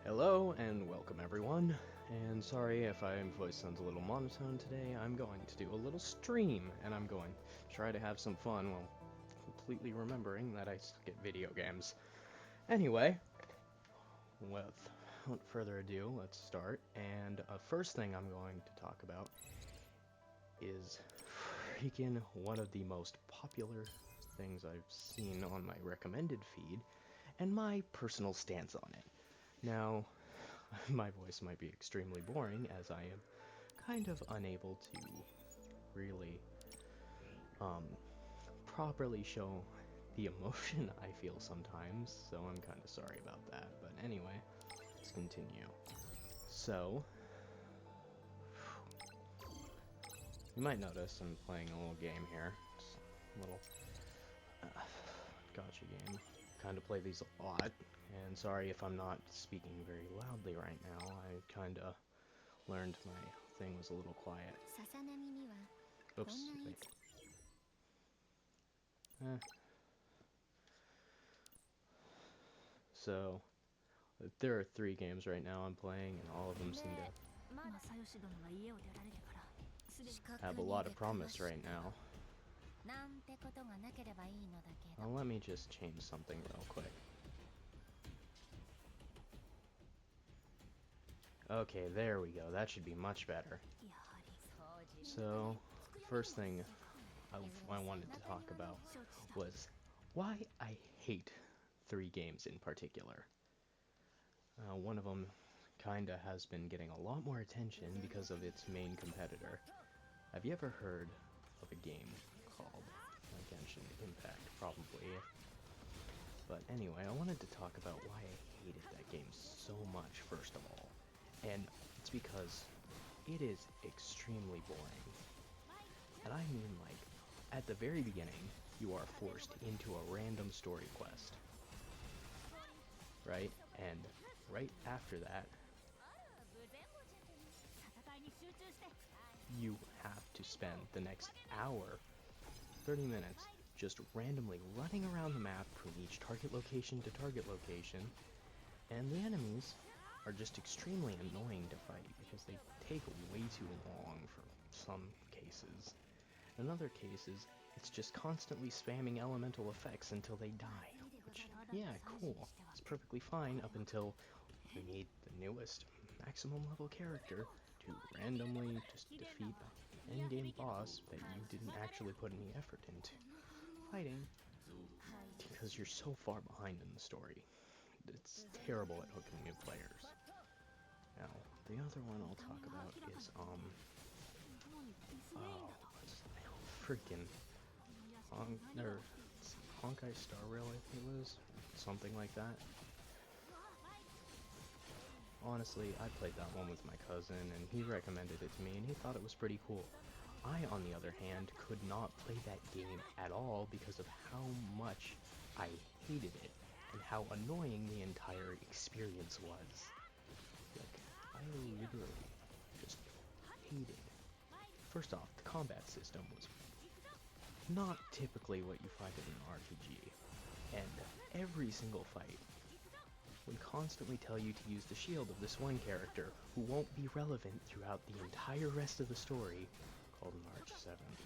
Hello and welcome everyone, and sorry if my voice sounds a little monotone today. I'm going to do a little stream, and I'm going to try to have some fun while completely remembering that I suck at video games. Anyway, without further ado, let's start, and first thing I'm going to talk about is freaking one of the most popular things I've seen on my recommended feed, and my personal stance on it. Now, my voice might be extremely boring as I am kind of unable to really um, properly show the emotion I feel sometimes, so I'm kind of sorry about that. But anyway, let's continue. So, you might notice I'm playing a little game here. It's a little uh, gacha game. Kind of play these a lot, and sorry if I'm not speaking very loudly right now. I kind of learned my thing was a little quiet. Oops, wait. So, there are 3 games right now I'm playing, and all of them seem to have a lot of promise right now. Let me just change something real quick. Okay, there we go. That should be much better. So, first thing I wanted to talk about was why I hate 3 games in particular. One of them kinda has been getting a lot more attention because of its main competitor. Have you ever heard of a game called Genshin Impact? Probably. But anyway, I wanted to talk about why I hated that game so much, first of all. And it's because it is extremely boring. And I mean, like, at the very beginning, you are forced into a random story quest. Right? And right after that, you have to spend the next hour, 30 minutes, just randomly running around the map from each target location to target location, and the enemies are just extremely annoying to fight because they take way too long for some cases. In other cases, it's just constantly spamming elemental effects until they die, which, yeah, cool, it's perfectly fine up until you need the newest maximum level character to randomly just defeat the endgame boss that you didn't actually put any effort into fighting because you're so far behind in the story. It's terrible at hooking new players. Now, the other one I'll talk about is, oh, what's the hell? Freaking Honkai Star Rail, I think it was? Something like that. Honestly, I played that one with my cousin, and he recommended it to me, and he thought it was pretty cool. I, on the other hand, could not play that game at all because of how much I hated it, and how annoying the entire experience was. Like, I literally just hated. First off, the combat system was not typically what you find in an RPG, and every single fight would constantly tell you to use the shield of this one character who won't be relevant throughout the entire rest of the story, called March 7th.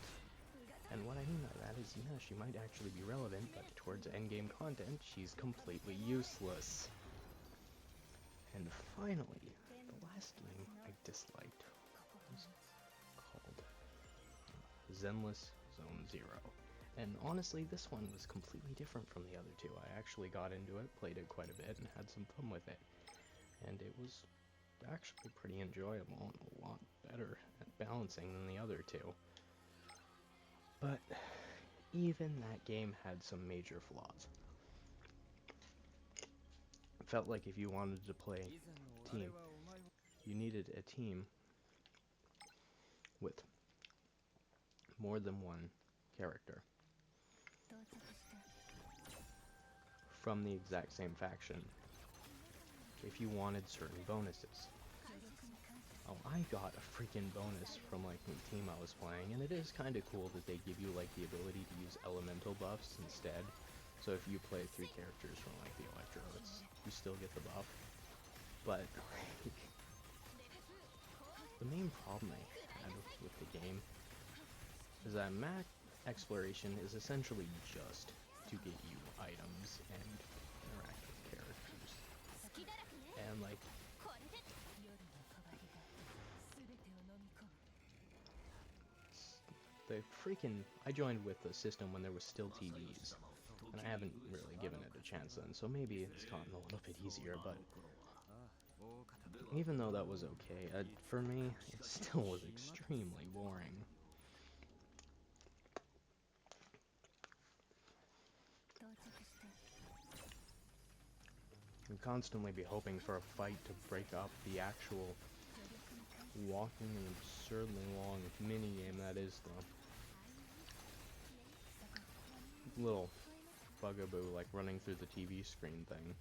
And what I mean by that is, yeah, she might actually be relevant, but towards endgame content, she's completely useless. And finally, the last game I disliked was called Zenless Zone Zero. And honestly, this one was completely different from the other two. I actually got into it, played it quite a bit, and had some fun with it. And it was actually pretty enjoyable and a lot better at balancing than the other two. But even that game had some major flaws. It felt like if you wanted to play a team, you needed a team with more than one character from the exact same faction if you wanted certain bonuses. Oh, I got a freaking bonus from like the team I was playing, and it is kind of cool that they give you like the ability to use elemental buffs instead. So if you play 3 characters from like the Electro, you still get the buff. But like, the main problem I had with the game is that map exploration is essentially just to get you items and interact with characters. And like, the freaking, I joined with the system when there was still TVs, and I haven't really given it a chance then, so maybe it's gotten a little bit easier, but even though that was okay, for me, it still was extremely boring. You'd constantly be hoping for a fight to break up the actual walking and absurdly long minigame that is the little bugaboo like running through the TV screen thing.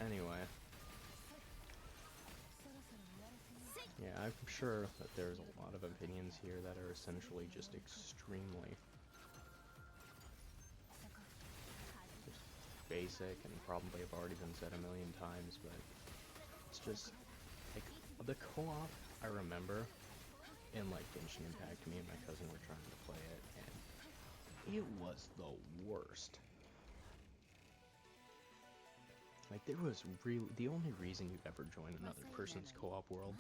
Anyway, yeah, I'm sure that there's a lot of opinions here that are essentially just extremely basic and probably have already been said a million times, but it's just like the co-op I remember in like Genshin Impact, me and my cousin were trying to play it and it was the worst. Like there was really the only reason you'd ever join another person's co-op world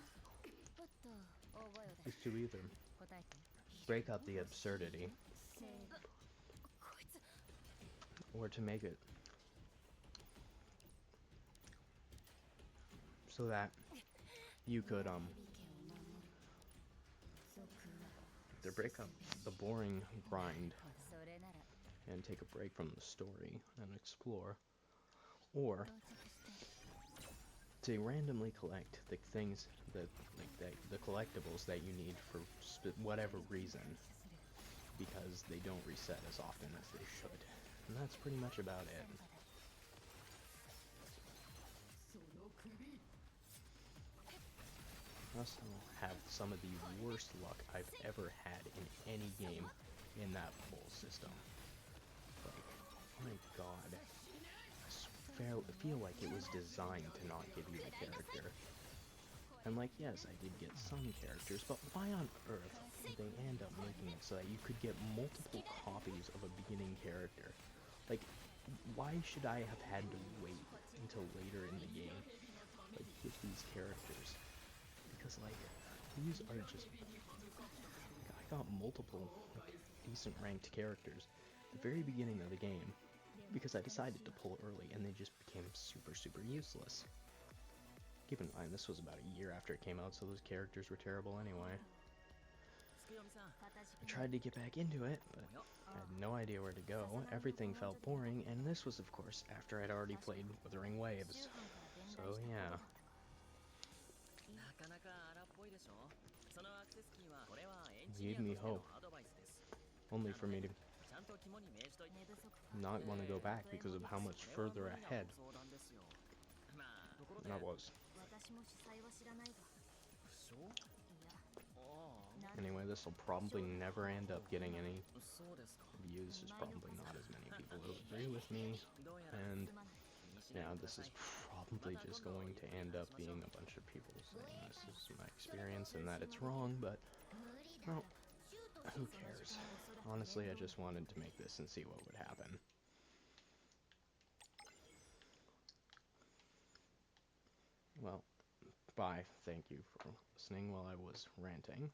is to either break up the absurdity or to make it so that you could either break up the boring grind and take a break from the story and explore, or to randomly collect the things that the collectibles that you need for whatever reason, because they don't reset as often as they should. And that's pretty much about it. I also have some of the worst luck I've ever had in any game in that whole system. Like, my god. I feel like it was designed to not give you a character. And like, yes, I did get some characters, but why on earth did they end up making it so that you could get multiple copies of a beginning character? Like, why should I have had to wait until later in the game to like, get these characters? Because like, these are just, I got multiple like, decent ranked characters at the very beginning of the game because I decided to pull early and they just became super useless. Keep in mind, this was about a year after it came out, so those characters were terrible anyway. I tried to get back into it, but I had no idea where to go. Everything felt boring, and this was, of course, after I'd already played Wuthering Waves. So, yeah. Gave me hope. Only for me to not want to go back because of how much further ahead I was. Anyway, this will probably never end up getting any views. There's probably not as many people who agree with me, and yeah, this is probably just going to end up being a bunch of people saying this is my experience and that it's wrong, but, well, who cares? Honestly, I just wanted to make this and see what would happen. Well, bye. Thank you for listening while I was ranting.